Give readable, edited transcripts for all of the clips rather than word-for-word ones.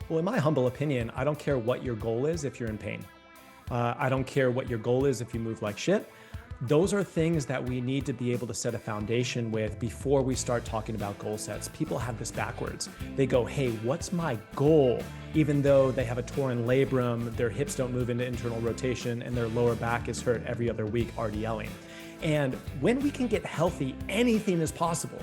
Well, in my humble opinion, I don't care what your goal is if you're in pain. I don't care what your goal is if you move like shit. Those are things that we need to be able to set a foundation with before we start talking about goal sets. People have this backwards. They go, hey, what's my goal? Even though they have a torn labrum, their hips don't move into internal rotation, and their lower back is hurt every other week RDLing. And when we can get healthy, anything is possible.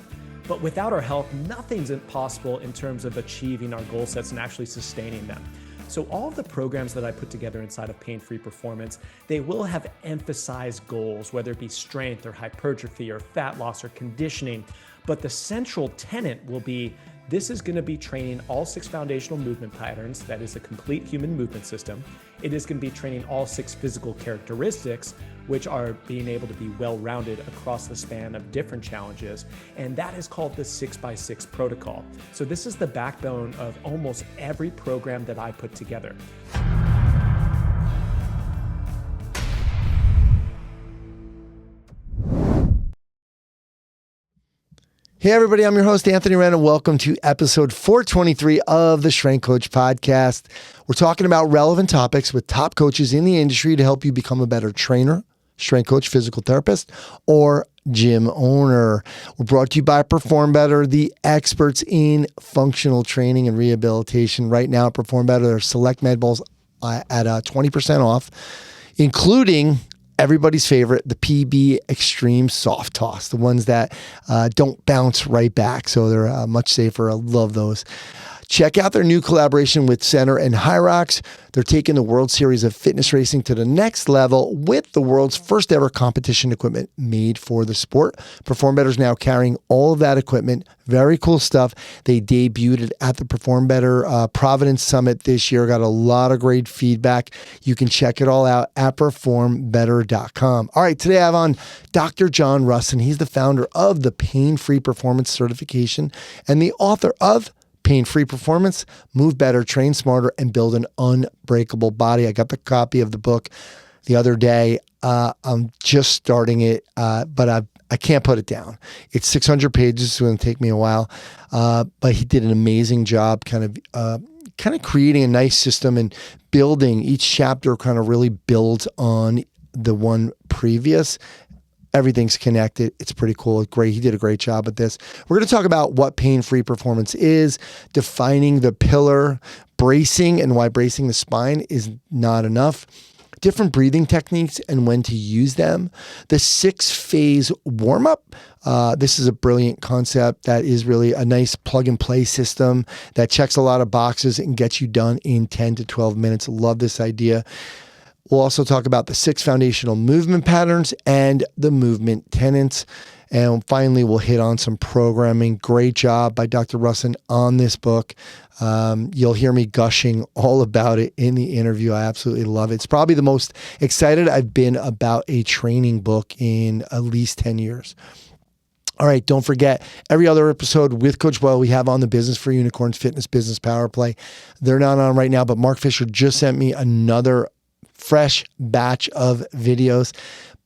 But without our health, nothing's impossible in terms of achieving our goal sets and actually sustaining them. So all of the programs that I put together inside of Pain-Free Performance, they will have emphasized goals, whether it be strength or hypertrophy or fat loss or conditioning. But the central tenet will be, this is going to be training all 6 foundational movement patterns. That is a complete human movement system. It is going to be training all 6 physical characteristics, which are being able to be well-rounded across the span of different challenges. And that is called the 6x6 protocol. So this is the backbone of almost every program that I put together. Hey everybody, I'm your host, Anthony Renna. Welcome to episode 423 of the Strength Coach Podcast. We're talking about relevant topics with top coaches in the industry to help you become a better trainer, strength coach, physical therapist, or gym owner. We're brought to you by Perform Better, the experts in functional training and rehabilitation. Right now at Perform Better, there are select med balls at 20% off, including everybody's favorite, the PB Extreme Soft Toss, the ones that don't bounce right back. So they're much safer. I love those. Check out their new collaboration with Center and Hyrox. They're taking the World Series of Fitness Racing to the next level with the world's first ever competition equipment made for the sport. Perform Better is now carrying all of that equipment. Very cool stuff. They debuted it at the Perform Better Providence Summit this year. Got a lot of great feedback. You can check it all out at performbetter.com. All right, today I have on Dr. John Rusin. He's the founder of the Pain-Free Performance Certification and the author of Pain-Free Performance, Move Better, Train Smarter, and Build an Unbreakable Body. I got the copy of the book the other day. I'm just starting it, but I can't put it down. It's 600 pages, so it's going to take me a while. But he did an amazing job kind of creating a nice system and building. Each chapter kind of really builds on the one previous. Everything's connected. It's pretty cool. Great. He did a great job at this. We're going to talk about what pain-free performance is, defining the pillar, bracing and why bracing the spine is not enough, different breathing techniques and when to use them, the 6-phase warm-up. This is a brilliant concept that is really a nice plug-and-play system that checks a lot of boxes and gets you done in 10 to 12 minutes. Love this idea. We'll also talk about the 6 foundational movement patterns and the movement tenets. And finally, we'll hit on some programming. Great job by Dr. Rusin on this book. You'll hear me gushing all about it in the interview. I absolutely love it. It's probably the most excited I've been about a training book in at least 10 years. All right, don't forget, every other episode with Coach Boyle, we have on the Business for Unicorns Fitness Business Power Play. They're not on right now, but Mark Fisher just sent me another fresh batch of videos.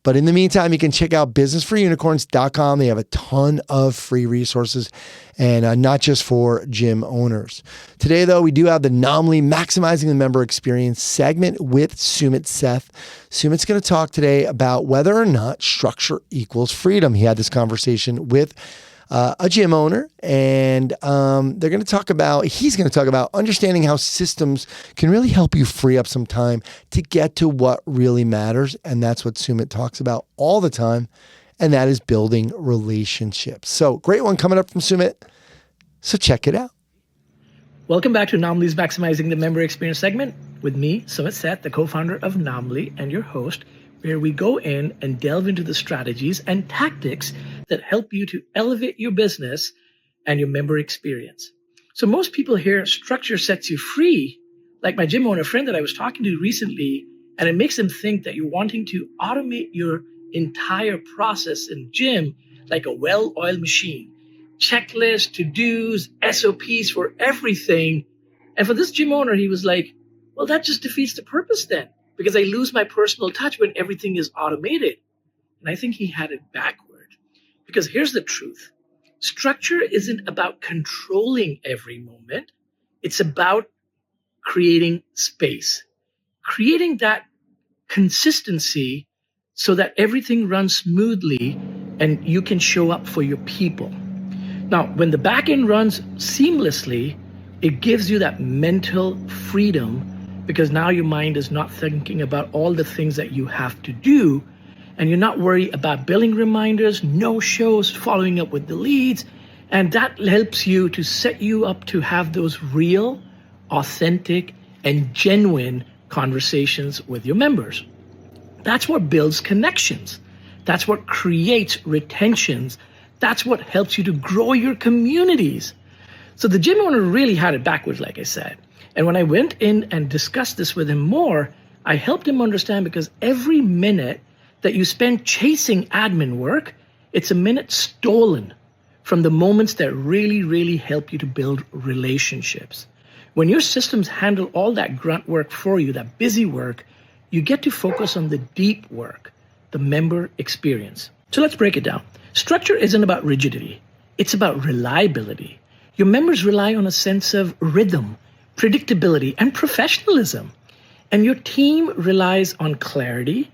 But in the meantime, you can check out businessforunicorns.com. They have a ton of free resources and not just for gym owners. Today, though, we do have the Naamly Maximizing the Member Experience segment with Sumit Seth. Sumit's going to talk today about whether or not structure equals freedom. He had this conversation with a gym owner, and he's going to talk about understanding how systems can really help you free up some time to get to what really matters. And that's what Sumit talks about all the time. And that is building relationships. So great one coming up from Sumit. So check it out. Welcome back to Naamly's Maximizing the Member Experience segment with me, Sumit Seth, the co-founder of Naamly and your host, where we go in and delve into the strategies and tactics that help you to elevate your business and your member experience. So most people hear structure sets you free, like my gym owner friend that I was talking to recently, and it makes them think that you're wanting to automate your entire process in gym like a well-oiled machine. Checklists, to-dos, SOPs for everything. And for this gym owner, he was like, well, that just defeats the purpose then, because I lose my personal touch when everything is automated. And I think he had it backward. Because here's the truth. Structure isn't about controlling every moment. It's about creating space, creating that consistency so that everything runs smoothly and you can show up for your people. Now, when the back end runs seamlessly, it gives you that mental freedom because now your mind is not thinking about all the things that you have to do, and you're not worried about billing reminders, no shows, following up with the leads. And that helps you to set you up to have those real, authentic, and genuine conversations with your members. That's what builds connections. That's what creates retentions. That's what helps you to grow your communities. So the gym owner really had it backwards, like I said. And when I went in and discussed this with him more, I helped him understand because every minute that you spend chasing admin work, it's a minute stolen from the moments that really, really help you to build relationships. When your systems handle all that grunt work for you, that busy work, you get to focus on the deep work, the member experience. So let's break it down. Structure isn't about rigidity. It's about reliability. Your members rely on a sense of rhythm, predictability, and professionalism. And your team relies on clarity,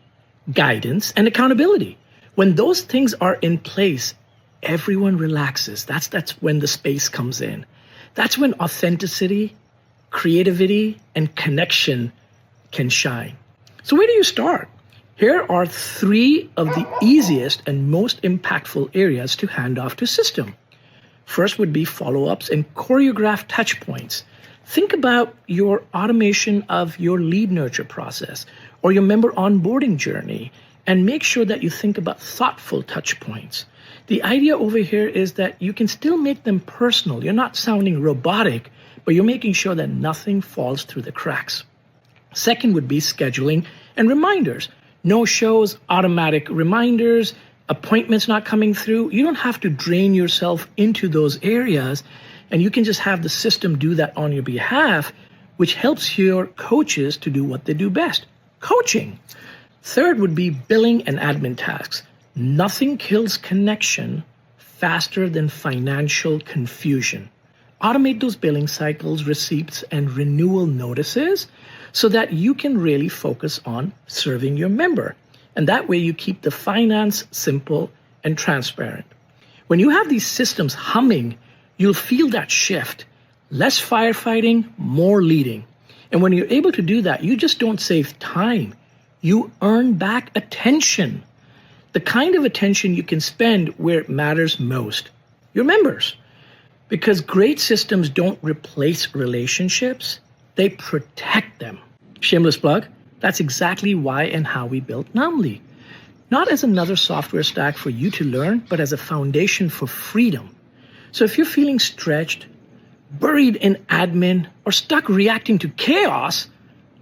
guidance, and accountability. When those things are in place, everyone relaxes. That's when the space comes in. That's when authenticity, creativity, and connection can shine. So where do you start? Here are 3 of the easiest and most impactful areas to hand off to system. First would be follow-ups and choreographed touch points. Think about your automation of your lead nurture process or your member onboarding journey, and make sure that you think about thoughtful touch points. The idea over here is that you can still make them personal. You're not sounding robotic, but you're making sure that nothing falls through the cracks. Second would be scheduling and reminders. No shows, automatic reminders, appointments not coming through. You don't have to drain yourself into those areas, and you can just have the system do that on your behalf, which helps your coaches to do what they do best, coaching. Third would be billing and admin tasks. Nothing kills connection faster than financial confusion. Automate those billing cycles, receipts, and renewal notices so that you can really focus on serving your member. And that way you keep the finance simple and transparent. When you have these systems humming, you'll feel that shift. Less firefighting, more leading. And when you're able to do that, you just don't save time. You earn back attention. The kind of attention you can spend where it matters most. Your members. Because great systems don't replace relationships, they protect them. Shameless plug, that's exactly why and how we built Naamly. Not as another software stack for you to learn, but as a foundation for freedom. So if you're feeling stretched, buried in admin, or stuck reacting to chaos,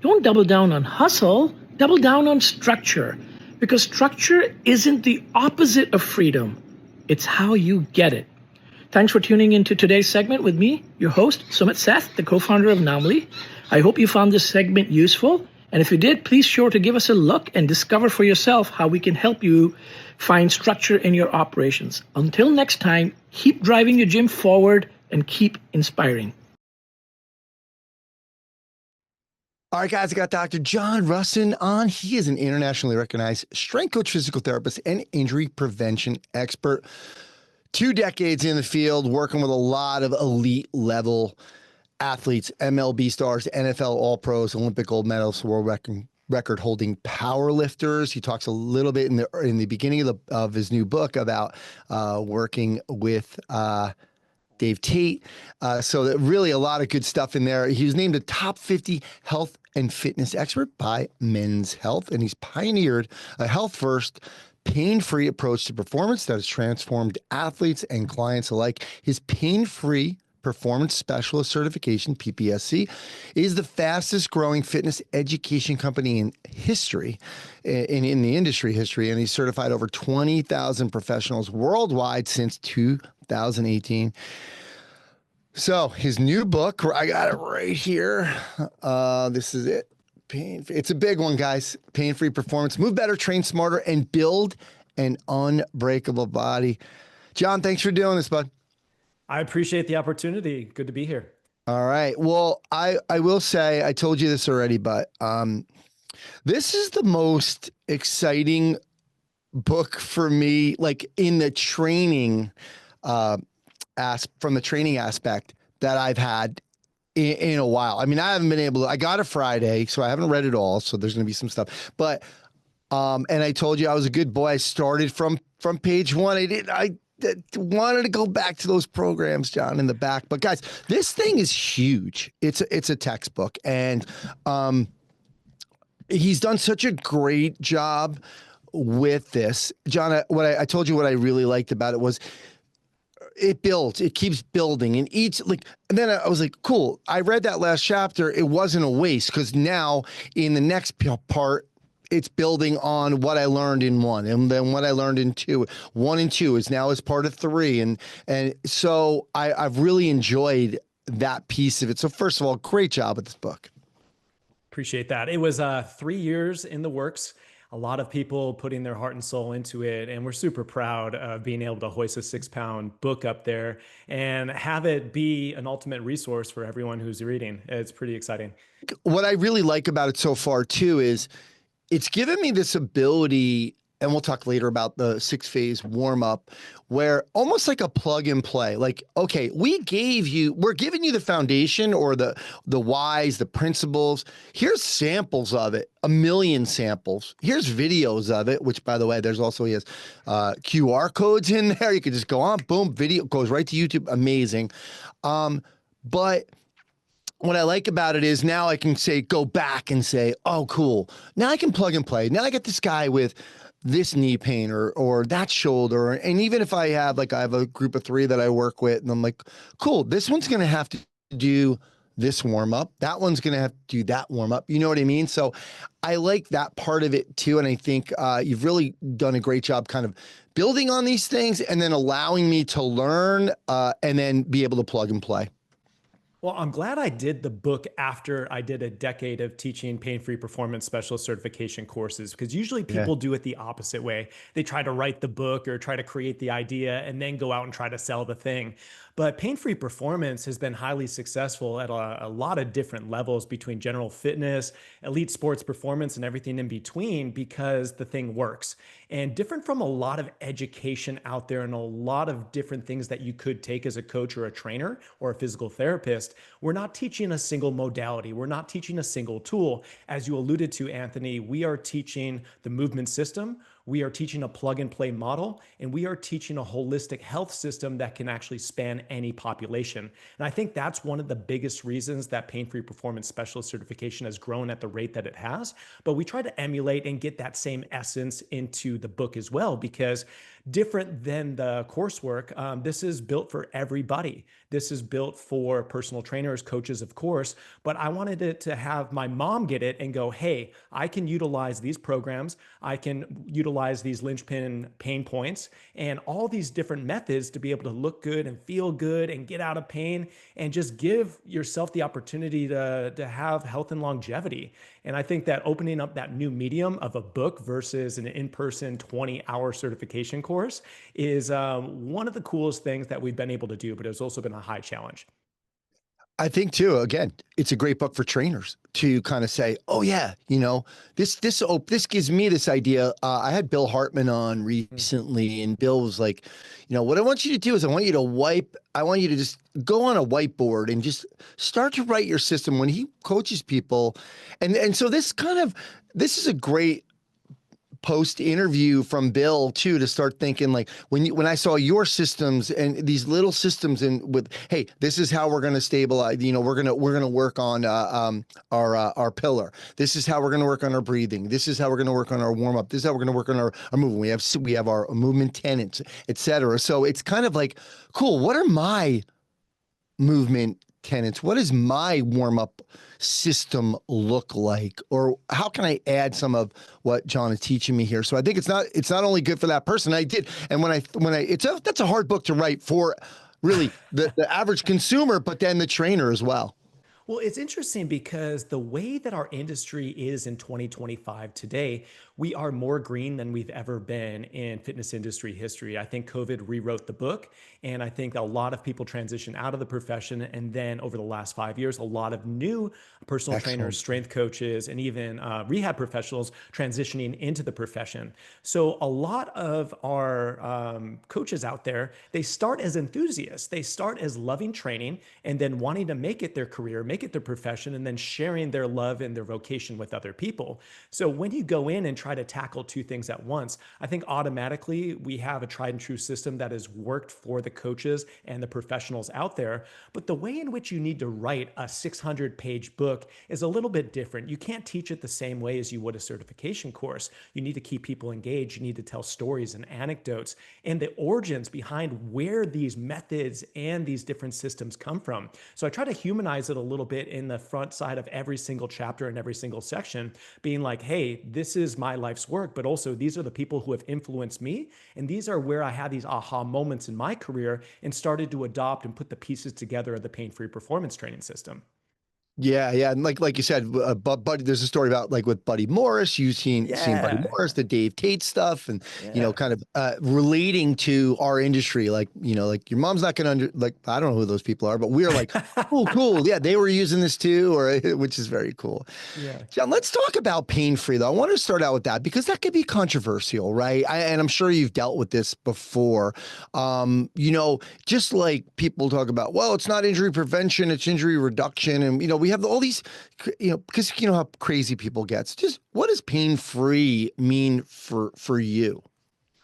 don't double down on hustle, double down on structure. Because structure isn't the opposite of freedom. It's how you get it. Thanks for tuning into today's segment with me, your host, Sumit Seth, the co-founder of Naamly. I hope you found this segment useful. And if you did, please sure to give us a look and discover for yourself how we can help you find structure in your operations. Until next time, keep driving your gym forward and keep inspiring. All right, guys, I got Dr. John Rusin on. He is an internationally recognized strength coach, physical therapist, and injury prevention expert. 2 decades in the field, working with a lot of elite level athletes, MLB stars, NFL All-Pros, Olympic gold medalists, world record holding power lifters. He talks a little bit in the beginning of his new book about working with Dave Tate. So that really a lot of good stuff in there. He was named a top 50 health and fitness expert by Men's Health, and he's pioneered a health-first, pain-free approach to performance that has transformed athletes and clients alike. His pain-free Performance Specialist certification, PPSC, is the fastest growing fitness education company in history, in the industry history, and he's certified over 20,000 professionals worldwide since 2018. So his new book, I got it right here. This is it. It's a big one, guys. Pain-free performance. Move better, train smarter, and build an unbreakable body. John, thanks for doing this, bud. I appreciate the opportunity. Good to be here. All right. Well, I will say, I told you this already, but this is the most exciting book for me, like in the training uh from the training aspect that I've had in a while. I mean, I haven't been able to, I got it Friday, so I haven't read it all. So there's going to be some stuff, but, and I told you I was a good boy. I started from page one. I wanted to go back to those programs, John, in the back, but guys, this thing is huge. It's a textbook, and, he's done such a great job with this. John, what I told you what I really liked about it was it builds, it keeps building, and and then I was like, cool, I read that last chapter. It wasn't a waste, because now in the next part, it's building on what I learned in one, and then what I learned in two. 1 and 2 is now as part of 3. And so I've really enjoyed that piece of it. So first of all, great job with this book. Appreciate that. It was 3 years in the works. A lot of people putting their heart and soul into it. And we're super proud of being able to hoist a 6-pound book up there and have it be an ultimate resource for everyone who's reading. It's pretty exciting. What I really like about it so far too is it's given me this ability, and we'll talk later about the 6-phase warm up, where almost like a plug and play, like, okay, we're giving you the foundation, or the whys, the principles. Here's samples of it, 1 million samples. Here's videos of it, which, by the way, there's also, he has QR codes in there. You could just go on, boom, video goes right to YouTube. Amazing. But what I like about it is now I can go back and say, oh, cool. Now I can plug and play. Now I get this guy with this knee pain or that shoulder. And even if I have a group of 3 that I work with, and I'm like, cool, this one's going to have to do this warm up. That one's going to have to do that warm up. You know what I mean? So I like that part of it too. And I think you've really done a great job kind of building on these things and then allowing me to learn and then be able to plug and play. Well, I'm glad I did the book after I did a decade of teaching pain-free performance specialist certification courses, because usually people do it the opposite way. They try to write the book or try to create the idea and then go out and try to sell the thing. But pain-free performance has been highly successful at a lot of different levels between general fitness, elite sports performance, and everything in between, because the thing works. And different from a lot of education out there and a lot of different things that you could take as a coach or a trainer or a physical therapist, we're not teaching a single modality. We're not teaching a single tool. As you alluded to, Anthony, we are teaching the movement system. We are teaching a plug and play model, and we are teaching a holistic health system that can actually span any population. And I think that's one of the biggest reasons that pain-free performance specialist certification has grown at the rate that it has. But we try to emulate and get that same essence into the book as well, because different than the coursework, this is built for everybody. This is built for personal trainers, coaches, of course, but I wanted it to have my mom get it and go, hey, I can utilize these programs. I can utilize these linchpin pain points and all these different methods to be able to look good and feel good and get out of pain and just give yourself the opportunity to have health and longevity. And I think that opening up that new medium of a book versus an in-person 20-hour certification course is one of the coolest things that we've been able to do, but it's also been a high challenge. I think too, again, it's a great book for trainers to kind of say, oh yeah, this gives me this idea. I had Bill Hartman on recently, and Bill was like, what I want you to do is I want you to just go on a whiteboard and just start to write your system when he coaches people. And so this is a great post interview from Bill too, to start thinking, like, when I saw your systems and these little systems, and with, hey, this is how we're going to stabilize, we're going to work on our pillar. This is how we're going to work on our breathing. This is how we're going to work on our warm up. This is how we're going to work on our movement. We have our movement tenets, etc. So it's kind of like, cool, what are my movement tenets? What does my warm-up system look like? Or how can I add some of what John is teaching me here? So I think it's not only good for that person. I did. And that's a hard book to write for really the average consumer, but then the trainer as well. Well, it's interesting because the way that our industry is in 2025 today, we are more green than we've ever been in fitness industry history. I think COVID rewrote the book, and I think a lot of people transition out of the profession. And then over the last 5 years, a lot of new personal trainers, Excellent. strength coaches, and even rehab professionals transitioning into the profession. So a lot of our coaches out there, they start as enthusiasts. They start as loving training and then wanting to make it their career, make it their profession, and then sharing their love and their vocation with other people. So when you go in and try to tackle two things at once, I think automatically we have a tried and true system that has worked for the coaches and the professionals out there. But the way in which you need to write a 600-page book is a little bit different. You can't teach it the same way as you would a certification course. You need to keep people engaged. You need to tell stories and anecdotes and the origins behind where these methods and these different systems come from. So I try to humanize it a little bit in the front side of every single chapter and every single section, being like, hey, this is my life's work, but also these are the people who have influenced me. And these are where I had these aha moments in my career and started to adopt and put the pieces together of the pain-free performance training system. Yeah, yeah, and like you said, Buddy, there's a story about like with Buddy Morris. You've seen Buddy Yeah. Morris, the Dave Tate stuff, and Yeah. kind of relating to our industry. Like like your mom's not gonna like I don't know who those people are, but we're like, oh, cool, yeah, they were using this too, or which is very cool. Yeah. John, let's talk about pain free though. I want to start out with that because that could be controversial, right? And I'm sure you've dealt with this before. Just like people talk about, well, it's not injury prevention, it's injury reduction, and we have all these, because how crazy people get. So just what does pain free mean for you?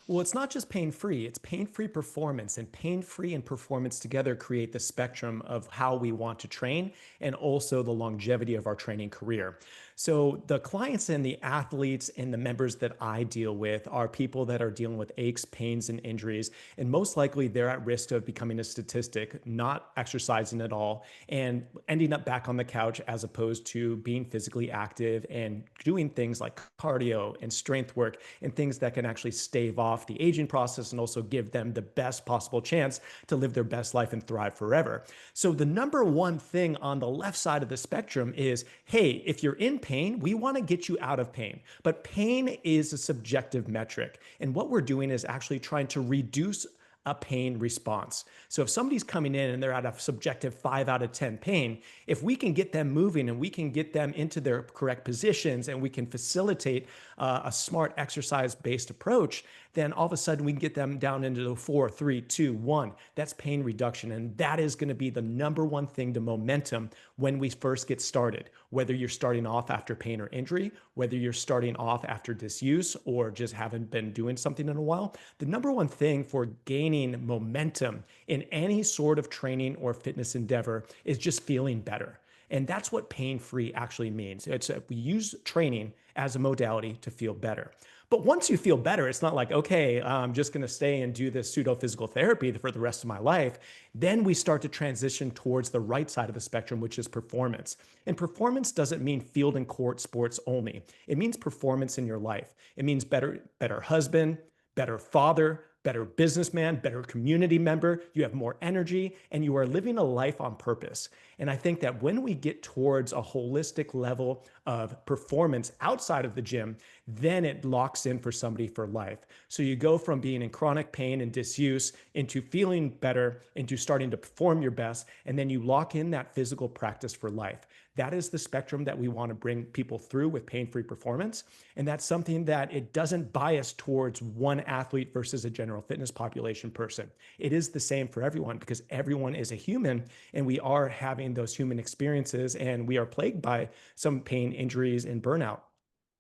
Well, it's not just pain free, it's pain free performance. And pain free and performance together create the spectrum of how we want to train and also the longevity of our training career. So, the clients and the athletes and the members that I deal with are people that are dealing with aches, pains, and injuries. And most likely they're at risk of becoming a statistic, not exercising at all, and ending up back on the couch as opposed to being physically active and doing things like cardio and strength work and things that can actually stave off the aging process and also give them the best possible chance to live their best life and thrive forever. So the number one thing on the left side of the spectrum is, hey, if you're in pain, we want to get you out of pain. But pain is a subjective metric. And what we're doing is actually trying to reduce a pain response. So if somebody's coming in and they're at a subjective 5 out of 10 pain, if we can get them moving and we can get them into their correct positions and we can facilitate a smart exercise-based approach, then all of a sudden we can get them down into the 4, 3, 2, 1. That's pain reduction. And that is going to be the number one thing to momentum when we first get started, whether you're starting off after pain or injury, whether you're starting off after disuse or just haven't been doing something in a while. The number one thing for gaining momentum in any sort of training or fitness endeavor is just feeling better. And that's what pain-free actually means. We use training as a modality to feel better. But once you feel better, it's not like, okay, I'm just going to stay and do this pseudo physical therapy for the rest of my life. Then we start to transition towards the right side of the spectrum, which is performance. And performance doesn't mean field and court sports only. It means performance in your life. It means better husband, better father, better businessman, better community member, you have more energy, and you are living a life on purpose. And I think that when we get towards a holistic level of performance outside of the gym, then it locks in for somebody for life. So you go from being in chronic pain and disuse into feeling better, into starting to perform your best, and then you lock in that physical practice for life. That is the spectrum that we want to bring people through with pain-free performance. And that's something that it doesn't bias towards one athlete versus a general fitness population person. It is the same for everyone because everyone is a human and we are having those human experiences and we are plagued by some pain, injuries, and burnout.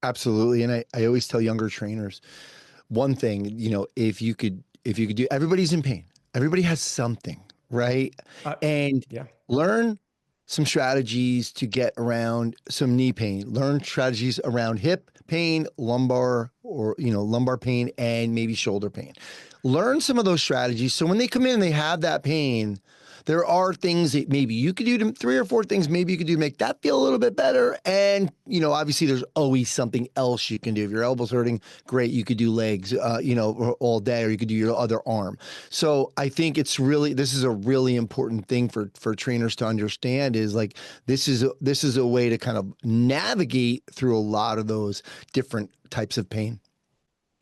Absolutely. And I always tell younger trainers one thing, if you could do, everybody's in pain. Everybody has something, right? And Yeah. learn some strategies to get around some knee pain, learn strategies around hip pain, lumbar pain, and maybe shoulder pain. Learn some of those strategies. So when they come in and they have that pain, there are things that maybe you could do to 3 or 4 things maybe you could do to make that feel a little bit better. And, obviously there's always something else you can do. If your elbow's hurting, great, you could do legs, all day, or you could do your other arm. So I think this is a really important thing for trainers to understand, is like, this is a way to kind of navigate through a lot of those different types of pain.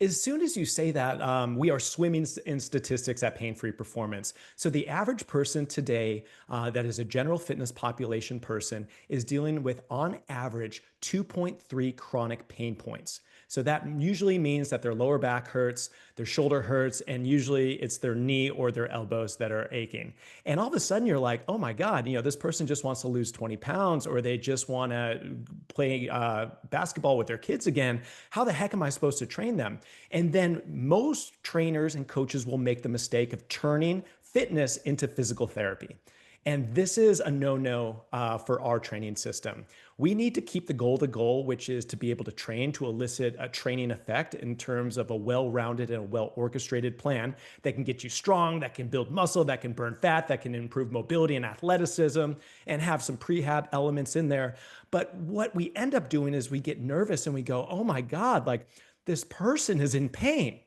As soon as you say that, we are swimming in statistics at pain-free performance. So the average person today that is a general fitness population person is dealing with, on average, 2.3 chronic pain points. So that usually means that their lower back hurts, their shoulder hurts, and usually it's their knee or their elbows that are aching. And all of a sudden you're like, oh my God, this person just wants to lose 20 pounds, or they just want to play basketball with their kids again. How the heck am I supposed to train them? And then most trainers and coaches will make the mistake of turning fitness into physical therapy. And this is a no-no for our training system. We need to keep the goal, which is to be able to train to elicit a training effect in terms of a well-rounded and a well-orchestrated plan that can get you strong, that can build muscle, that can burn fat, that can improve mobility and athleticism, and have some prehab elements in there. But what we end up doing is we get nervous and we go, oh my God, like this person is in pain.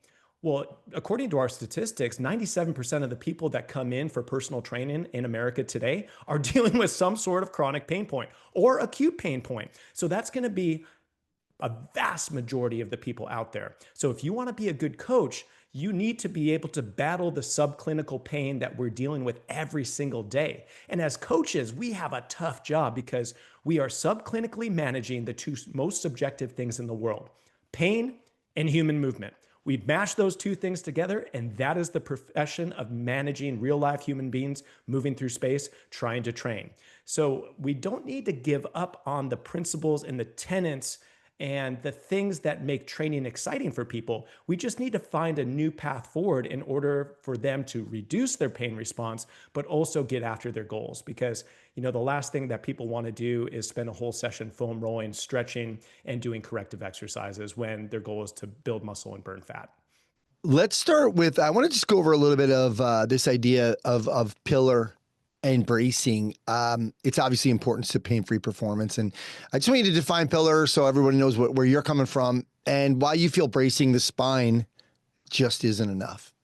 Well, according to our statistics, 97% of the people that come in for personal training in America today are dealing with some sort of chronic pain point or acute pain point. So that's going to be a vast majority of the people out there. So if you want to be a good coach, you need to be able to battle the subclinical pain that we're dealing with every single day. And as coaches, we have a tough job because we are subclinically managing the two most subjective things in the world: pain and human movement. We mash those two things together, and that is the profession of managing real life human beings moving through space, trying to train. So we don't need to give up on the principles and the tenets and the things that make training exciting for people. We just need to find a new path forward in order for them to reduce their pain response, but also get after their goals. Because, the last thing that people want to do is spend a whole session foam rolling, stretching, and doing corrective exercises when their goal is to build muscle and burn fat. Let's start with, I want to just go over a little bit of this idea of pillar and bracing. It's obviously important to pain-free performance. And I just want you to define pillar so everybody knows where you're coming from and why you feel bracing the spine just isn't enough.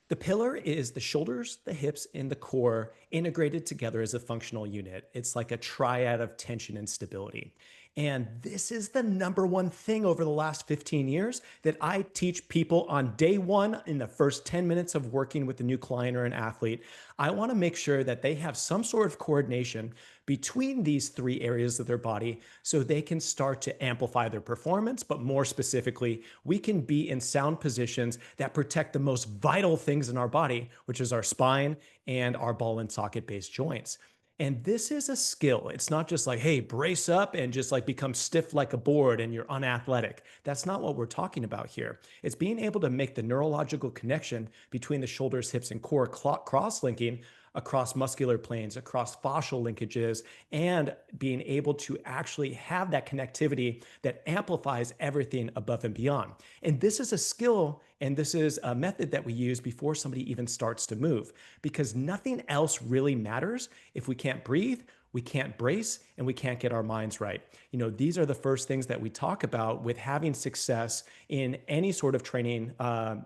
The pillar is the shoulders, the hips, and the core integrated together as a functional unit. It's like a triad of tension and stability. And this is the number one thing over the last 15 years that I teach people on day one in the first 10 minutes of working with a new client or an athlete. I want to make sure that they have some sort of coordination between these three areas of their body so they can start to amplify their performance. But more specifically, we can be in sound positions that protect the most vital things in our body, which is our spine and our ball and socket based joints. And this is a skill. It's not just like, hey, brace up and just like become stiff like a board and you're unathletic. That's not what we're talking about here. It's being able to make the neurological connection between the shoulders, hips, and core cross-linking across muscular planes, across fascial linkages, and being able to actually have that connectivity that amplifies everything above and beyond. And this is a skill, and this is a method that we use before somebody even starts to move, because nothing else really matters if we can't breathe, we can't brace, and we can't get our minds right. These are the first things that we talk about with having success in any sort of training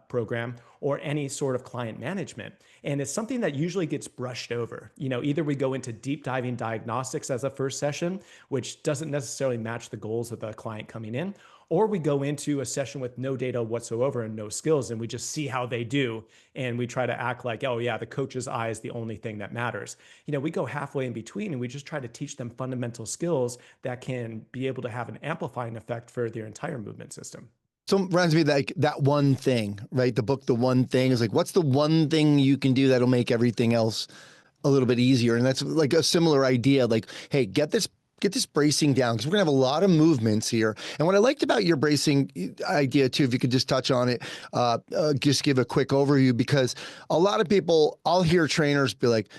program or any sort of client management. And it's something that usually gets brushed over. Either we go into deep diving diagnostics as a first session, which doesn't necessarily match the goals of the client coming in, or we go into a session with no data whatsoever and no skills, and we just see how they do. And we try to act like, oh yeah, the coach's eye is the only thing that matters. We go halfway in between and we just try to teach them fundamental skills that can be able to have an amplifying effect for their entire movement system. So it reminds me like that one thing, right? The book, The One Thing, is like, what's the one thing you can do that'll make everything else a little bit easier? And that's like a similar idea. Like, hey, get this bracing down, because we're gonna have a lot of movements here. And what I liked about your bracing idea too, if you could just touch on it, just give a quick overview, because a lot of people, I'll hear trainers be like,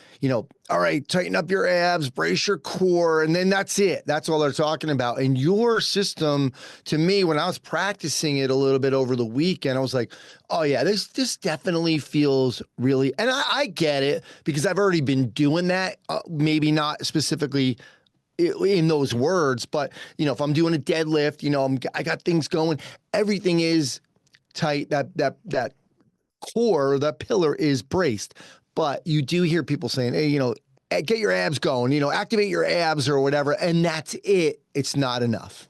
all right, tighten up your abs, brace your core, and then that's it. That's all they're talking about. And your system, to me, when I was practicing it a little bit over the weekend, I was like, oh yeah, this definitely feels really, and I get it, because I've already been doing that, maybe not specifically in those words, but if I'm doing a deadlift, I got things going, everything is tight. That core, that pillar is braced. But you do hear people saying, hey, get your abs going, activate your abs or whatever. And that's it. It's not enough.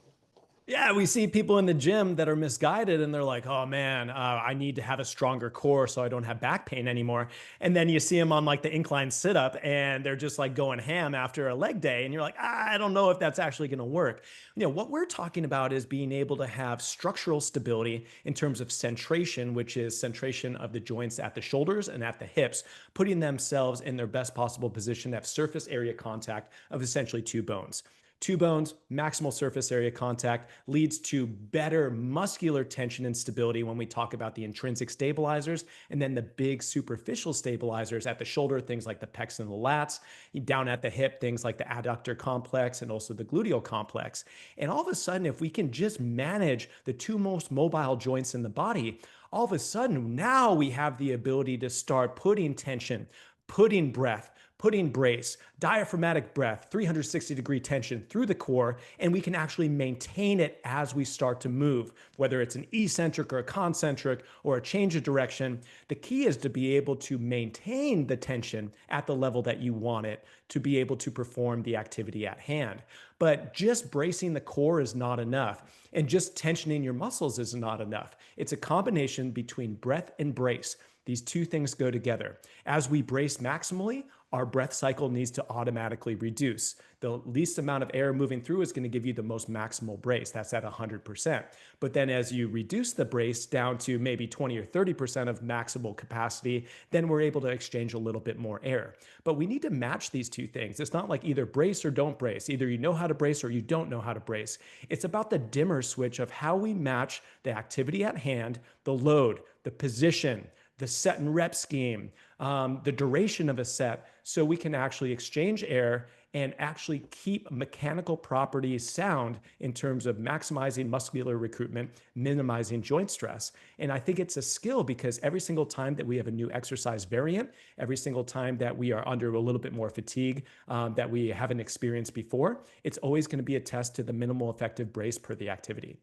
Yeah, we see people in the gym that are misguided and they're like, oh man, I need to have a stronger core so I don't have back pain anymore. And then you see them on like the incline sit up and they're just like going ham after a leg day. And you're like, I don't know if that's actually going to work. What we're talking about is being able to have structural stability in terms of centration, which is centration of the joints at the shoulders and at the hips, putting themselves in their best possible position to have surface area contact of essentially two bones. Two bones, maximal surface area contact leads to better muscular tension and stability when we talk about the intrinsic stabilizers, and then the big superficial stabilizers at the shoulder, things like the pecs and the lats, down at the hip, things like the adductor complex and also the gluteal complex. And all of a sudden, if we can just manage the two most mobile joints in the body, all of a sudden now we have the ability to start putting tension, putting breath, putting brace, diaphragmatic breath, 360-degree tension through the core, and we can actually maintain it as we start to move, whether it's an eccentric or a concentric or a change of direction. The key is to be able to maintain the tension at the level that you want it to be able to perform the activity at hand. But just bracing the core is not enough, and just tensioning your muscles is not enough. It's a combination between breath and brace. These two things go together. As we brace maximally, our breath cycle needs to automatically reduce. The least amount of air moving through is going to give you the most maximal brace. That's at 100%. But then as you reduce the brace down to maybe 20 or 30% of maximal capacity, then we're able to exchange a little bit more air. But we need to match these two things. It's not like either brace or don't brace. Either you know how to brace or you don't know how to brace. It's about the dimmer switch of how we match the activity at hand, the load, the position, the set and rep scheme, the duration of a set, so we can actually exchange air and actually keep mechanical properties sound in terms of maximizing muscular recruitment, minimizing joint stress. And I think it's a skill, because every single time that we have a new exercise variant, every single time that we are under a little bit more fatigue that we haven't experienced before, it's always going to be a test to the minimal effective brace per the activity.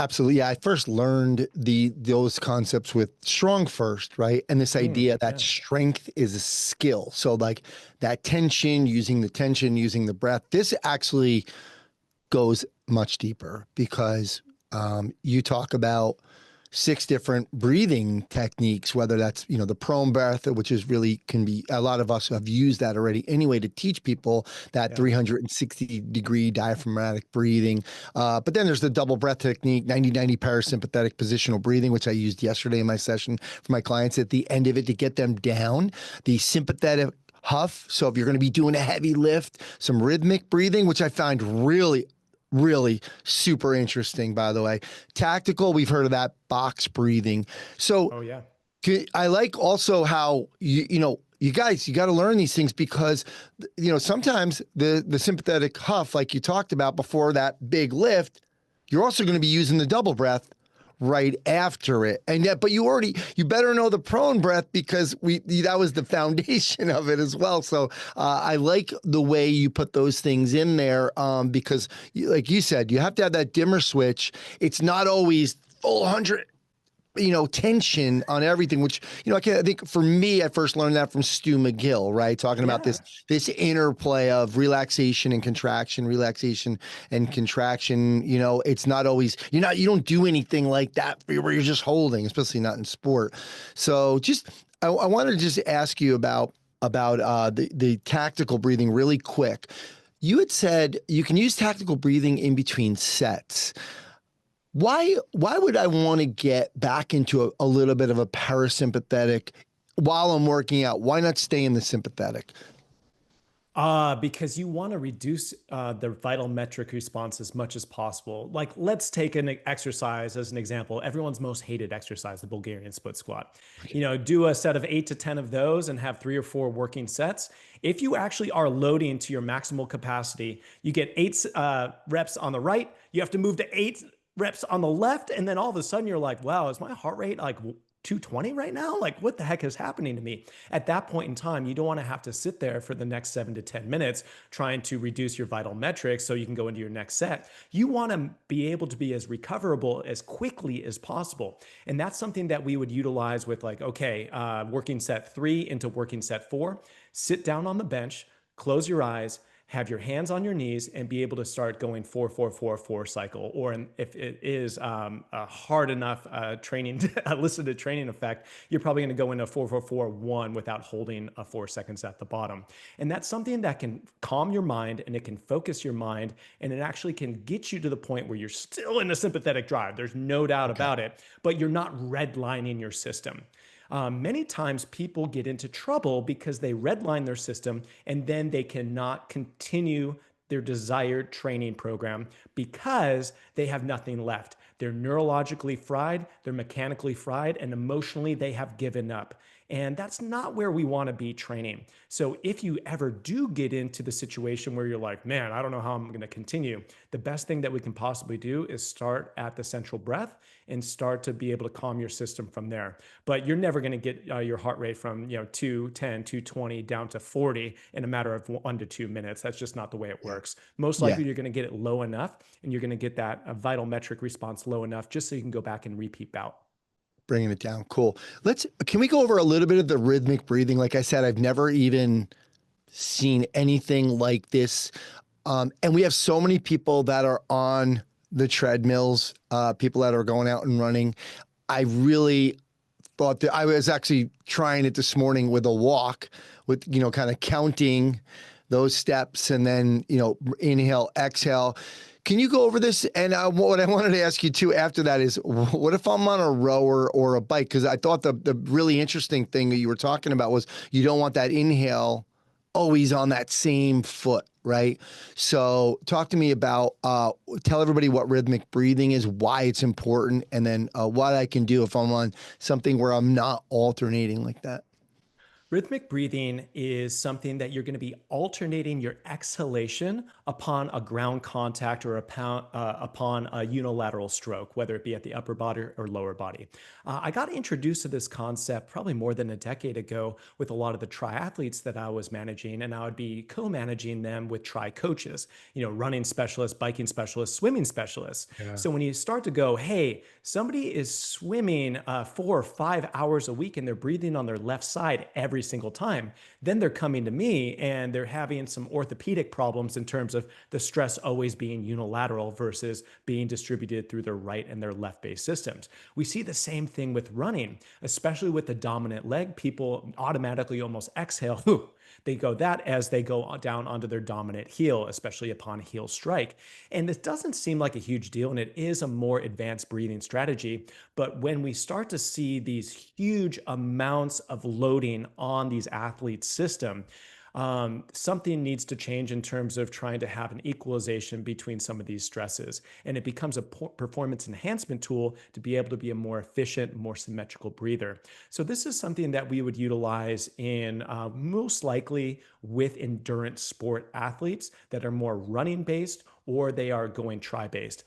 Absolutely. Yeah. I first learned those concepts with Strong First, right? And this idea that strength is a skill. So like that tension, using the breath, this actually goes much deeper, because you talk about 6 different breathing techniques, whether that's, the prone breath, which is really can be, a lot of us have used that already anyway to teach people that 360-degree diaphragmatic breathing. But then there's the double breath technique, 90-90 parasympathetic positional breathing, which I used yesterday in my session for my clients at the end of it to get them down. The sympathetic huff. So if you're going to be doing a heavy lift, some rhythmic breathing, which I find really super interesting, by the way. Tactical, we've heard of that, box breathing. So I like also how you guys, you got to learn these things, because sometimes the sympathetic huff, like you talked about before that big lift, you're also going to be using the double breath right after it. And yet, but you better know the prone breath, because that was the foundation of it as well. So I like the way you put those things in there, because like you said, you have to have that dimmer switch. It's not always full 100, tension on everything, which, I think for me, I first learned that from Stu McGill, right? Talking about this interplay of relaxation and contraction, it's not always, you don't do anything like that where you're just holding, especially not in sport. So I wanted to just ask you about the tactical breathing really quick. You had said you can use tactical breathing in between sets. Why would I want to get back into a little bit of a parasympathetic while I'm working out? Why not stay in the sympathetic? Because you want to reduce the vital metric response as much as possible. Like, let's take an exercise as an example. Everyone's most hated exercise, the Bulgarian split squat. You know, do a set of 8 to 10 of those and have 3 or 4 working sets. If you actually are loading to your maximal capacity, you get 8 reps on the right. You have to move to 8 reps on the left. And then all of a sudden you're like, wow, is my heart rate like 220 right now? Like, what the heck is happening to me? At that point in time, you don't want to have to sit there for the next 7 to 10 minutes trying to reduce your vital metrics so you can go into your next set. You want to be able to be as recoverable as quickly as possible. And that's something that we would utilize with, like, okay, working set 3 into working set 4, sit down on the bench, close your eyes, have your hands on your knees, and be able to start going 4-4-4-4 cycle. Or if it is a hard enough training, elicited training effect, you're probably going to go into 4-4-4-1 without holding 4 seconds at the bottom. And that's something that can calm your mind, and it can focus your mind, and it actually can get you to the point where you're still in a sympathetic drive. There's no doubt about it, but you're not redlining your system. Many times people get into trouble because they redline their system and then they cannot continue their desired training program because they have nothing left. They're neurologically fried, they're mechanically fried, and emotionally they have given up. And that's not where we want to be training. So if you ever do get into the situation where you're like, man, I don't know how I'm going to continue, the best thing that we can possibly do is start at the central breath and start to be able to calm your system from there. But you're never going to get your heart rate from 210, 220 down to 40 in a matter of 1 to 2 minutes. That's just not the way it works. Most likely you're going to get it low enough, and you're going to get that vital metric response low enough just so you can go back and repeat bout. Bringing it down. Cool. Can we go over a little bit of the rhythmic breathing? Like I said, I've never even seen anything like this. And we have so many people that are on the treadmills, people that are going out and running. I really thought that I was actually trying it this morning with a walk with, kind of counting those steps and then, inhale, exhale. Can you go over this? And what I wanted to ask you too after that is, what if I'm on a rower or a bike? Because I thought the really interesting thing that you were talking about was you don't want that inhale always on that same foot, right? So talk to me about, tell everybody what rhythmic breathing is, why it's important, and then what I can do if I'm on something where I'm not alternating like that. Rhythmic breathing is something that you're going to be alternating your exhalation upon a ground contact or upon a unilateral stroke, whether it be at the upper body or lower body. I got introduced to this concept probably more than a decade ago with a lot of the triathletes that I was managing, and I would be co-managing them with tri coaches, running specialists, biking specialists, swimming specialists. Yeah. So when you start to go, hey, somebody is swimming 4 or 5 hours a week and they're breathing on their left side every single time, then they're coming to me and they're having some orthopedic problems in terms of the stress always being unilateral versus being distributed through their right and their left base systems. We see the same thing with running, especially with the dominant leg. People automatically almost exhale. They go that as they go down onto their dominant heel, especially upon heel strike. And this doesn't seem like a huge deal, and it is a more advanced breathing strategy. But when we start to see these huge amounts of loading on these athletes' system, something needs to change in terms of trying to have an equalization between some of these stresses. And it becomes a performance enhancement tool to be able to be a more efficient, more symmetrical breather. So this is something that we would utilize in most likely with endurance sport athletes that are more running based, or they are going tri-based.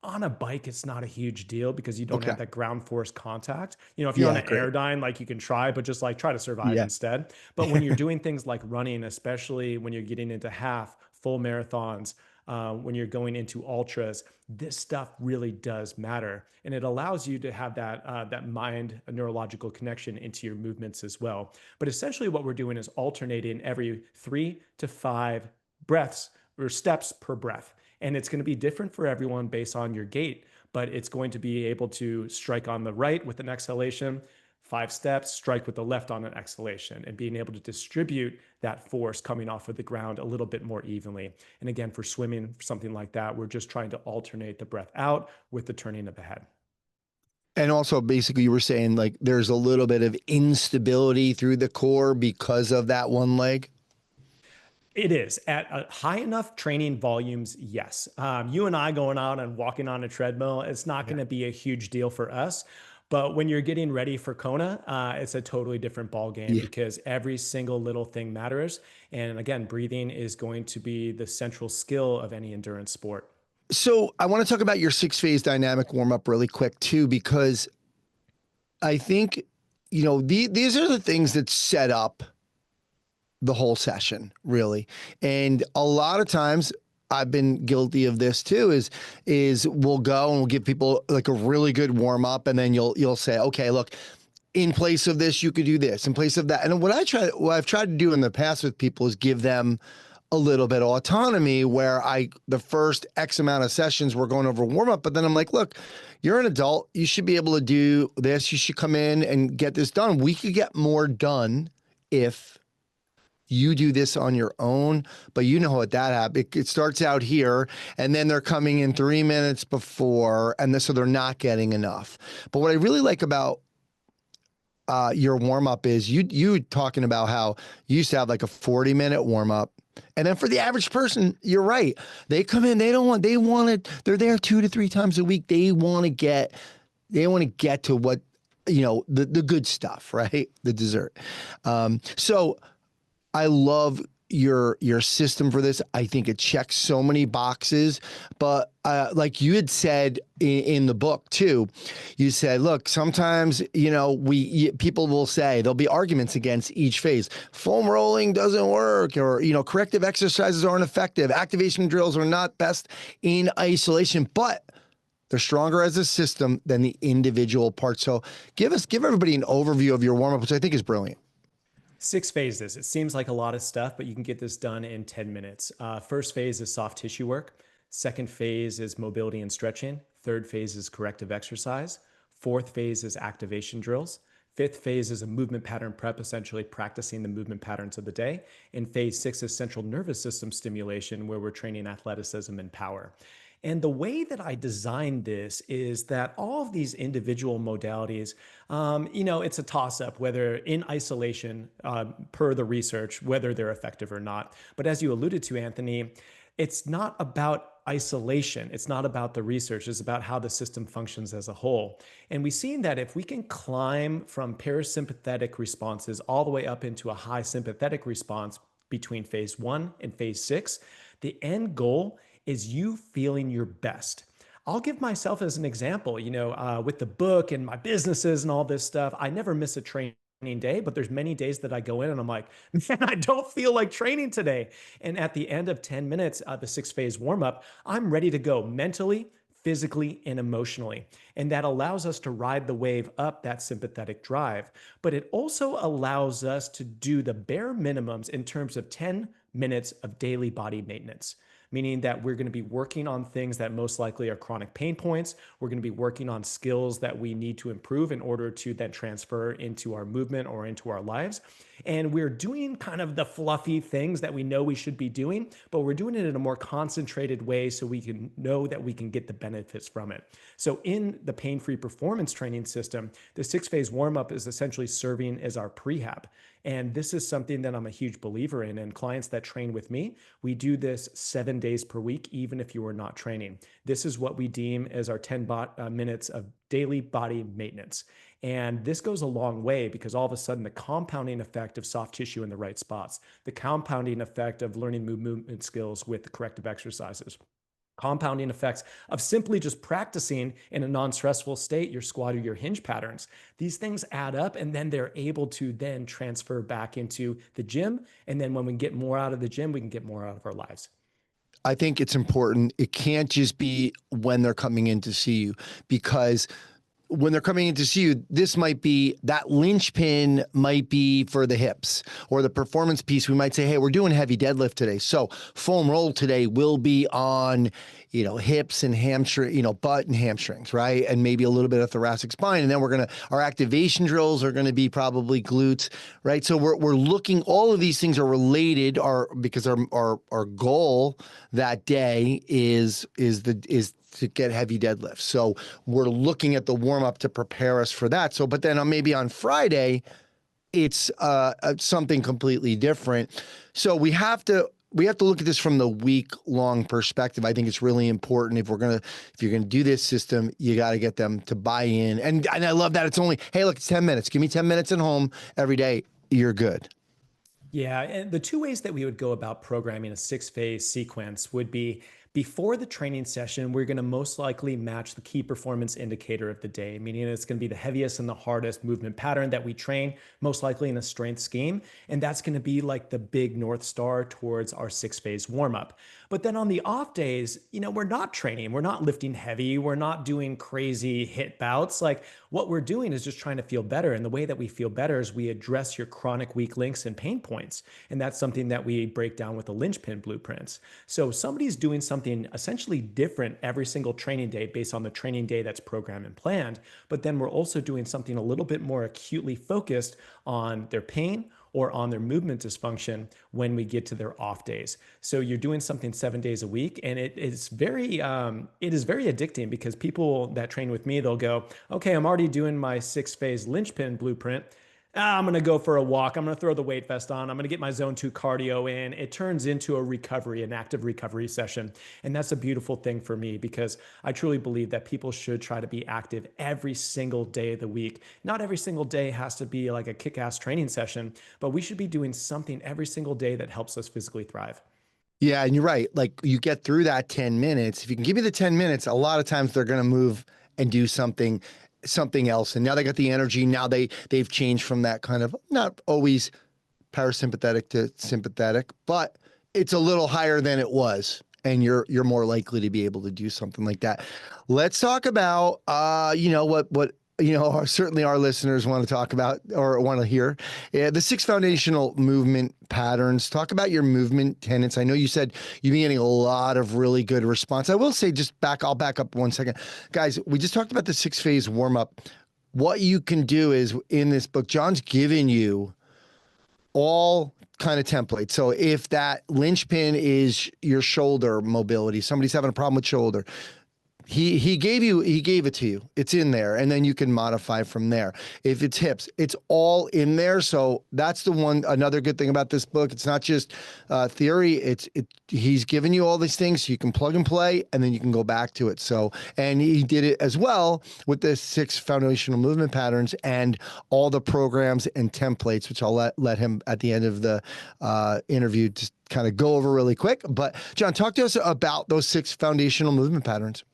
On a bike, it's not a huge deal because you don't have that ground force contact. If you're on an airdyne, like you can try, but just like try to survive instead. But when you're doing things like running, especially when you're getting into half, full marathons, when you're going into ultras, this stuff really does matter. And it allows you to have that mind neurological connection into your movements as well. But essentially what we're doing is alternating every 3 to 5 breaths or steps per breath. And it's going to be different for everyone based on your gait, but it's going to be able to strike on the right with an exhalation, 5 steps, strike with the left on an exhalation, and being able to distribute that force coming off of the ground a little bit more evenly. And again, for swimming, something like that, we're just trying to alternate the breath out with the turning of the head. And also, basically, you were saying like there's a little bit of instability through the core because of that one leg. It is at high enough training volumes. Yes. You and I going out and walking on a treadmill, it's not going to be a huge deal for us. But when you're getting ready for Kona, it's a totally different ball game Yeah. because every single little thing matters. And again, breathing is going to be the central skill of any endurance sport. So I want to talk about your 6-phase dynamic warm up really quick too, because I think, these are the things that set up the whole session, really. And a lot of times I've been guilty of this too, is we'll go and we'll give people like a really good warm up, and then you'll say, okay, look, in place of this, you could do this, in place of that. And what I've tried to do in the past with people is give them a little bit of autonomy, where the first X amount of sessions we're going over warm up, but then I'm like, look, you're an adult, you should be able to do this. You should come in and get this done. We could get more done if you do this on your own, but you know what that happens. It starts out here, and then they're coming in 3 minutes before, and so they're not getting enough. But what I really like about your warm up is you talking about how you used to have like a 40-minute warm up. And then for the average person, you're right. They come in, they're there 2 to 3 times a week. They want to get to what, the good stuff, right? The dessert. So I love your system for this. I think it checks so many boxes, but like you had said in the book too, you said, look, sometimes, people will say there'll be arguments against each phase. Foam rolling doesn't work, or, corrective exercises aren't effective. Activation drills are not best in isolation, but they're stronger as a system than the individual parts. So give everybody an overview of your warm up, which I think is brilliant. 6 phases. It seems like a lot of stuff, but you can get this done in 10 minutes. First phase is soft tissue work. Second phase is mobility and stretching. Third phase is corrective exercise. Fourth phase is activation drills. Fifth phase is a movement pattern prep, essentially practicing the movement patterns of the day. And phase 6 is central nervous system stimulation, where we're training athleticism and power. And the way that I designed this is that all of these individual modalities, it's a toss-up whether in isolation, per the research, whether they're effective or not. But as you alluded to, Anthony, it's not about isolation. It's not about the research. It's about how the system functions as a whole. And we've seen that if we can climb from parasympathetic responses all the way up into a high sympathetic response between phase 1 and phase 6, the end goal is you feeling your best. I'll give myself as an example, with the book and my businesses and all this stuff, I never miss a training day, but there's many days that I go in and I'm like, man, I don't feel like training today. And at the end of 10 minutes, the 6-phase warm up, I'm ready to go mentally, physically, and emotionally. And that allows us to ride the wave up that sympathetic drive. But it also allows us to do the bare minimums in terms of 10 minutes of daily body maintenance, meaning that we're going to be working on things that most likely are chronic pain points. We're going to be working on skills that we need to improve in order to then transfer into our movement or into our lives. And we're doing kind of the fluffy things that we know we should be doing, but we're doing it in a more concentrated way so we can know that we can get the benefits from it. So in the pain-free performance training system, the 6-phase warm-up is essentially serving as our prehab. And this is something that I'm a huge believer in. And clients that train with me, we do this 7 days per week, even if you are not training. This is what we deem as our 10 minutes of daily body maintenance. And this goes a long way because all of a sudden the compounding effect of soft tissue in the right spots, the compounding effect of learning movement skills with the corrective exercises, compounding effects of simply just practicing in a non-stressful state, your squat or your hinge patterns. These things add up, and then they're able to then transfer back into the gym. And then when we get more out of the gym, we can get more out of our lives. I think it's important. It can't just be when they're coming in to see you, because when they're coming in to see you, this might be that linchpin might be for the hips, or the performance piece. We might say, hey, we're doing heavy deadlift today. So foam roll today will be on, hips and hamstring, butt and hamstrings, right? And maybe a little bit of thoracic spine. And then our activation drills are going to be probably glutes, right? So we're looking, all of these things are related, because our goal that day is to get heavy deadlifts. So we're looking at the warm up to prepare us for that. So, but then maybe on Friday, it's something completely different. So we have to we have to look at this from the week long perspective. I think it's really important if you're going to do this system, you got to get them to buy in. And I love that it's only, hey, look, it's 10 minutes. Give me 10 minutes at home every day. You're good. Yeah, and the two ways that we would go about programming a 6-phase sequence would be before the training session, we're going to most likely match the key performance indicator of the day, meaning it's going to be the heaviest and the hardest movement pattern that we train, most likely in a strength scheme. And that's going to be like the big North Star towards our 6-phase warm up. But then on the off days, we're not training, we're not lifting heavy, we're not doing crazy hit bouts. Like what we're doing is just trying to feel better. And the way that we feel better is we address your chronic weak links and pain points. And that's something that we break down with the linchpin blueprints. So somebody's doing something essentially different every single training day based on the training day that's programmed and planned. But then we're also doing something a little bit more acutely focused on their pain or on their movement dysfunction when we get to their off days. So you're doing something 7 days a week, and it is very addicting because people that train with me, they'll go, okay, I'm already doing my 6-phase linchpin blueprint. I'm going to go for a walk. I'm going to throw the weight vest on. I'm going to get my zone 2 cardio in. It turns into an active recovery session. And that's a beautiful thing for me because I truly believe that people should try to be active every single day of the week. Not every single day has to be like a kick-ass training session, but we should be doing something every single day that helps us physically thrive. Yeah, and you're right. Like you get through that 10 minutes. If you can give me the 10 minutes, a lot of times they're going to move and do something else. And now they got the energy. Now they've changed from that kind of not always parasympathetic to sympathetic, but it's a little higher than it was. And you're more likely to be able to do something like that. Let's talk about what certainly our listeners want to talk about or want to hear. The 6 foundational movement patterns. Talk about your movement tenets. I know you said you've been getting a lot of really good response. I will say I'll back up 1 second. Guys, we just talked about the 6-phase warm up. What you can do is in this book, John's given you all kind of templates. So if that linchpin is your shoulder mobility, somebody's having a problem with shoulder, he gave it to you. It's in there, and then you can modify from there. If it's hips, it's all in there. So that's another good thing about this book. It's not just theory. He's given you all these things so you can plug and play, and then you can go back to it. So, and he did it as well with the 6 foundational movement patterns and all the programs and templates, which I'll let him at the end of the interview just kind of go over really quick. But John, talk to us about those 6 foundational movement patterns.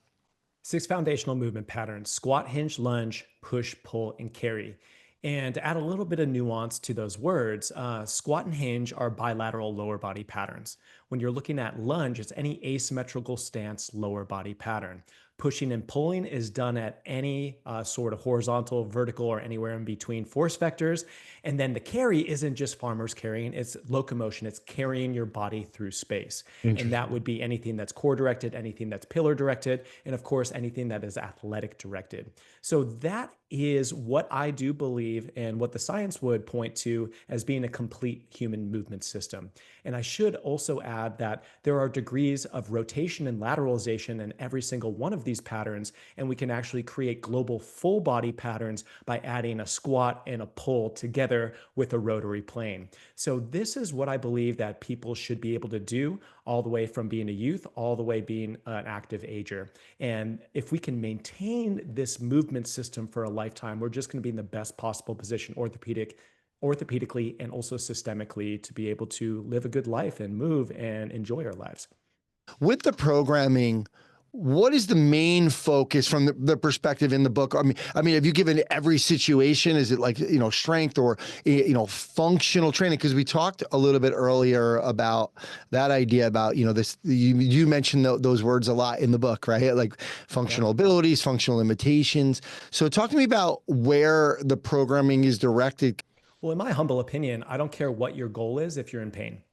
6 foundational movement patterns: squat, hinge, lunge, push, pull, and carry. And to add a little bit of nuance to those words, squat and hinge are bilateral lower body patterns. When you're looking at lunge, it's any asymmetrical stance lower body pattern. Pushing and pulling is done at any sort of horizontal, vertical, or anywhere in between force vectors. And then the carry isn't just farmers carrying, it's locomotion. It's carrying your body through space. And that would be anything that's core directed, anything that's pillar directed, and of course, anything that is athletic directed. So that is what I do believe and what the science would point to as being a complete human movement system. And I should also add that there are degrees of rotation and lateralization in every single one of these patterns, and we can actually create global full body patterns by adding a squat and a pull together with a rotary plane. So this is what I believe that people should be able to do all the way from being a youth, all the way being an active ager. And if we can maintain this movement system for a lifetime, we're just going to be in the best possible position orthopedically and also systemically to be able to live a good life and move and enjoy our lives. With the programming, what is the main focus from the perspective in the book? I mean, have you given every situation? Is it like, strength or, functional training? Because we talked a little bit earlier about that idea about, this, you mentioned those words a lot in the book, right? Like functional abilities, functional limitations. So talk to me about where the programming is directed. Well, in my humble opinion, I don't care what your goal is if you're in pain.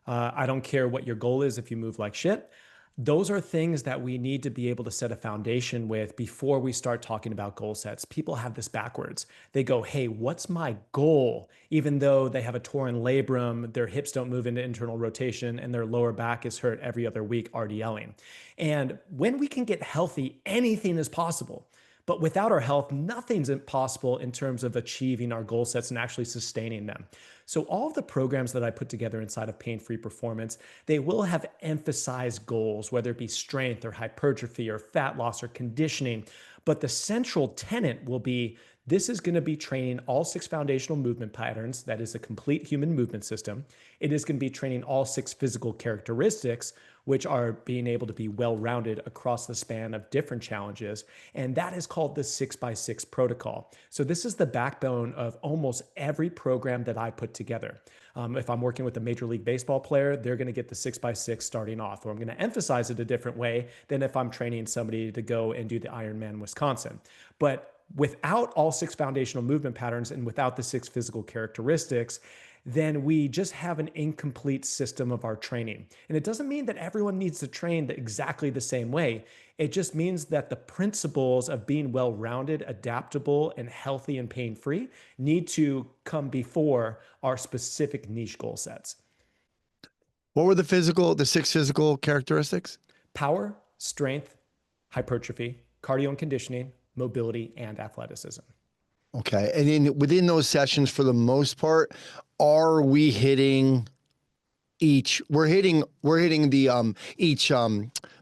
I don't care what your goal is if you move like shit. Those are things that we need to be able to set a foundation with before we start talking about goal sets. People have this backwards. They go, hey, what's my goal? Even though they have a torn labrum, their hips don't move into internal rotation, and their lower back is hurt every other week RDLing. And when we can get healthy, anything is possible. But without our health, nothing's impossible in terms of achieving our goal sets and actually sustaining them. So all of the programs that I put together inside of Pain-Free Performance, they will have emphasized goals, whether it be strength or hypertrophy or fat loss or conditioning. But the central tenet will be this is going to be training all 6 foundational movement patterns. That is a complete human movement system. It is going to be training all 6 physical characteristics, which are being able to be well-rounded across the span of different challenges. And that is called the 6x6 protocol. So this is the backbone of almost every program that I put together. If I'm working with a Major League Baseball player, they're going to get the 6x6 starting off, or I'm going to emphasize it a different way than if I'm training somebody to go and do the Ironman Wisconsin. But without all 6 foundational movement patterns and without the 6 physical characteristics, then we just have an incomplete system of our training. And it doesn't mean that everyone needs to train exactly the same way. It just means that the principles of being well-rounded, adaptable, and healthy and pain-free need to come before our specific niche goal sets. What were the 6 physical characteristics? Power, strength, hypertrophy, cardio and conditioning, mobility, and athleticism. Okay. And then within those sessions, for the most part, are we hitting we're hitting the each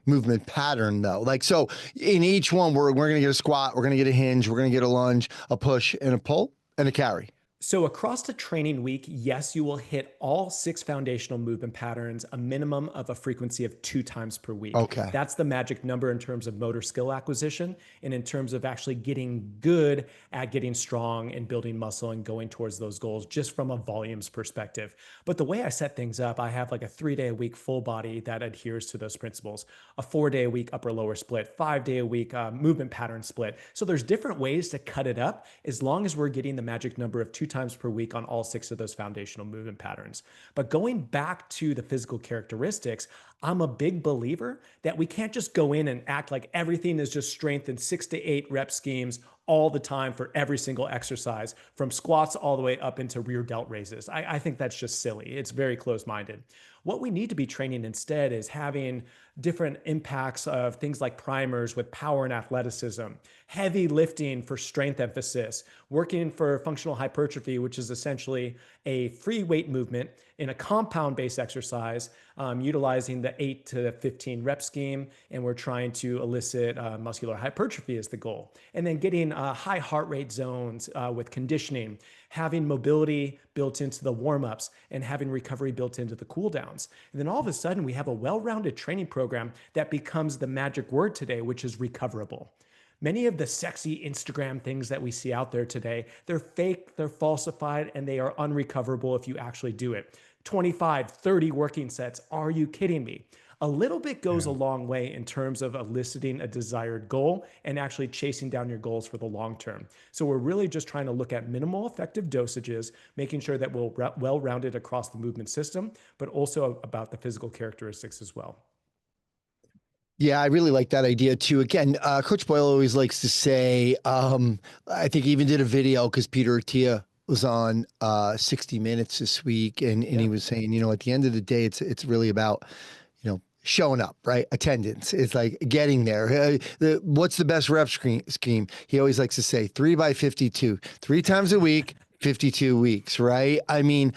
movement pattern though? Like, so in each one, we're going to get a squat, we're going to get a hinge, we're going to get a lunge, a push, and a pull, and a carry. So across the training week, yes, you will hit all 6 foundational movement patterns, a minimum of a frequency of 2 times per week. Okay. That's the magic number in terms of motor skill acquisition and in terms of actually getting good at getting strong and building muscle and going towards those goals just from a volumes perspective. But the way I set things up, I have like a 3-day-a-week full body that adheres to those principles, a 4-day-a-week upper lower split, 5-day-a-week movement pattern split. So there's different ways to cut it up as long as we're getting the magic number of 2 times per week on all 6 of those foundational movement patterns. But going back to the physical characteristics, I'm a big believer that we can't just go in and act like everything is just strength in 6 to 8 rep schemes all the time for every single exercise, from squats all the way up into rear delt raises. I think that's just silly. It's very close-minded. What we need to be training instead is having different impacts of things like primers with power and athleticism, heavy lifting for strength emphasis, working for functional hypertrophy, which is essentially a free weight movement in a compound-based exercise, utilizing the 8 to 15 rep scheme, and we're trying to elicit muscular hypertrophy as the goal. And then getting high heart rate zones with conditioning, having mobility built into the warm-ups, and having recovery built into the cool downs. And then all of a sudden, we have a well-rounded training program that becomes the magic word today, which is recoverable. Many of the sexy Instagram things that we see out there today, they're fake, they're falsified, and they are unrecoverable if you actually do it. 25, 30 working sets. Are you kidding me? A little bit goes a long way in terms of eliciting a desired goal and actually chasing down your goals for the long term. So we're really just trying to look at minimal effective dosages, making sure that we're well-rounded across the movement system, but also about the physical characteristics as well. Yeah, I really like that idea too. Again, Coach Boyle always likes to say, I think he even did a video because Peter Attia was on 60 Minutes this week, and he was saying, you know, at the end of the day, it's really about, you know, showing up, right? Attendance. It's like getting there. What's the best rep scheme? He always likes to say 3 by 52, 3 times a week, 52 weeks, right? I mean,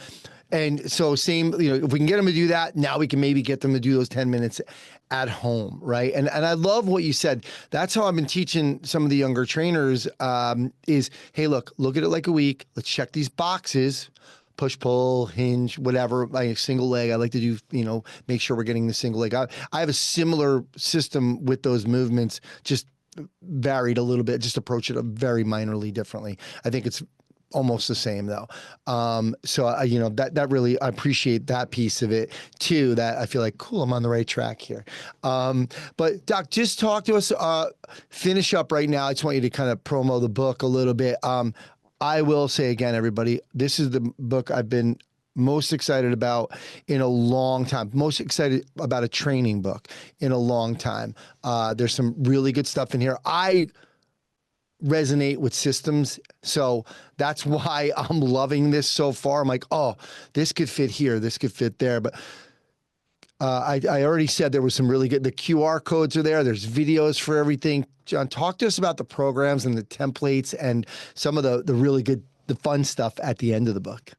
and so same, you know, if we can get them to do that, now we can maybe get them to do those 10 minutes at home, right? And I love what you said. That's how I've been teaching some of the younger trainers is, hey, look at it like a week. Let's check these boxes, push, pull, hinge, whatever, like single leg. I like to do, you know, make sure we're getting the single leg. I have a similar system with those movements, just varied a little bit, just approach it very minorly differently. I think it's almost the same though. So you know, that really, I appreciate that piece of it too, that I feel like, cool, I'm on the right track here. But Doc, just talk to us, finish up right now. I just want you to kind of promo the book a little bit. I will say again, everybody, this is the book I've been most excited about in a long time, most excited about a training book in a long time. There's some really good stuff in here. I resonate with systems, so that's why I'm loving this so far. I'm like, oh, this could fit here, this could fit there. But I already said there was some really good, the QR codes are there, there's videos for everything. John, talk to us about the programs and the templates and some of the really good, the fun stuff at the end of the book.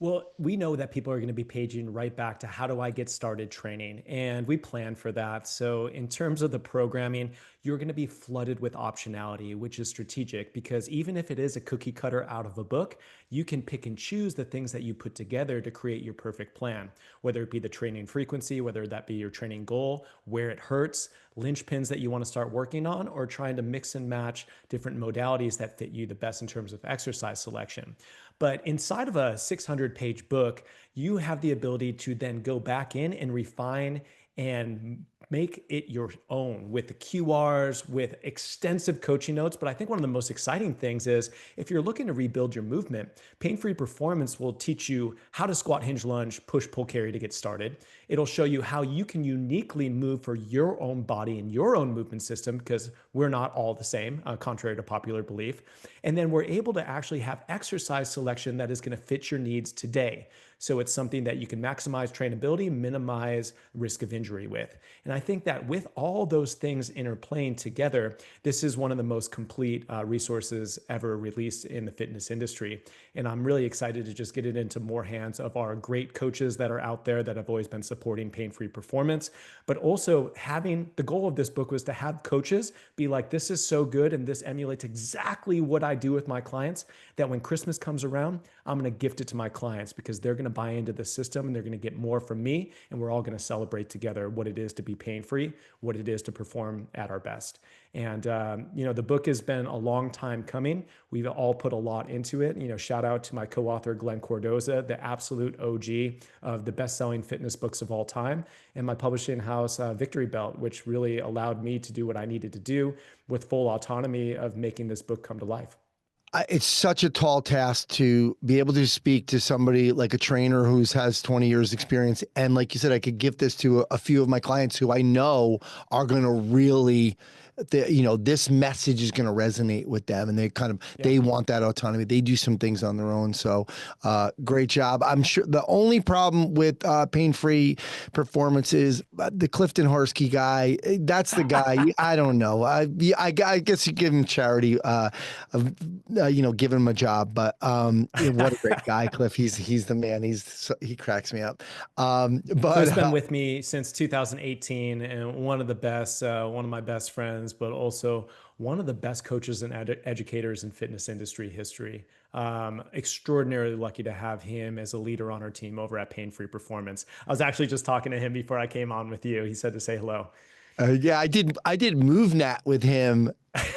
Well, we know that people are going to be paging right back to how do I get started training? And we plan for that. So, in terms of the programming, you're going to be flooded with optionality, which is strategic because even if it is a cookie cutter out of a book, you can pick and choose the things that you put together to create your perfect plan, whether it be the training frequency, whether that be your training goal, where it hurts, linchpins that you want to start working on, or trying to mix and match different modalities that fit you the best in terms of exercise selection. But inside of a 600-page book, you have the ability to then go back in and refine and make it your own with the QRs, with extensive coaching notes. But I think one of the most exciting things is if you're looking to rebuild your movement, Pain-Free Performance will teach you how to squat, hinge, lunge, push, pull, carry to get started. It'll show you how you can uniquely move for your own body and your own movement system, because we're not all the same, contrary to popular belief. And then we're able to actually have exercise selection that is going to fit your needs today. So it's something that you can maximize trainability, minimize risk of injury with. And I think that with all those things interplaying together, this is one of the most complete resources ever released in the fitness industry. And I'm really excited to just get it into more hands of our great coaches that are out there that have always been supporting Pain-Free Performance. But also having the goal of this book was to have coaches be like, this is so good and this emulates exactly what I do with my clients, that when Christmas comes around, I'm going to gift it to my clients because they're going to buy into the system and they're going to get more from me. And we're all going to celebrate together what it is to be pain-free, what it is to perform at our best. And, the book has been a long time coming. We've all put a lot into it. Shout out to my co-author, Glenn Cordoza, the absolute OG of the best-selling fitness books of all time, and my publishing house, Victory Belt, which really allowed me to do what I needed to do with full autonomy of making this book come to life. It's such a tall task to be able to speak to somebody like a trainer who has 20 years experience. And like you said, I could give this to a few of my clients who I know are going to really, this message is going to resonate with them, and they want that autonomy. They do some things on their own. So great job. I'm sure the only problem with Pain-Free Performance is the Clifton Harsky guy. That's the guy. I don't know. I guess you give him charity, give him a job, but what a great guy, Cliff. He's the man. He cracks me up. But so he's been with me since 2018, and one of the best, one of my best friends, but also one of the best coaches and educators in fitness industry history. Extraordinarily lucky to have him as a leader on our team over at Pain-Free Performance. I was actually just talking to him before I came on with you. He said to say hello. I did MoveNet with him.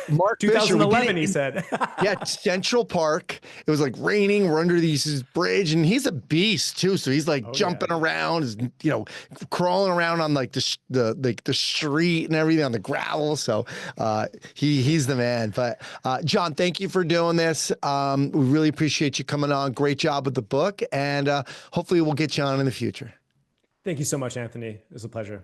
Mark 2011, he said. Yeah, Central Park. It was like raining. We're under this bridge, and he's a beast too. So he's like jumping around, crawling around on like the street and everything on the gravel. So he's the man. But John, thank you for doing this. We really appreciate you coming on. Great job with the book, and hopefully we'll get you on in the future. Thank you so much, Anthony. It was a pleasure.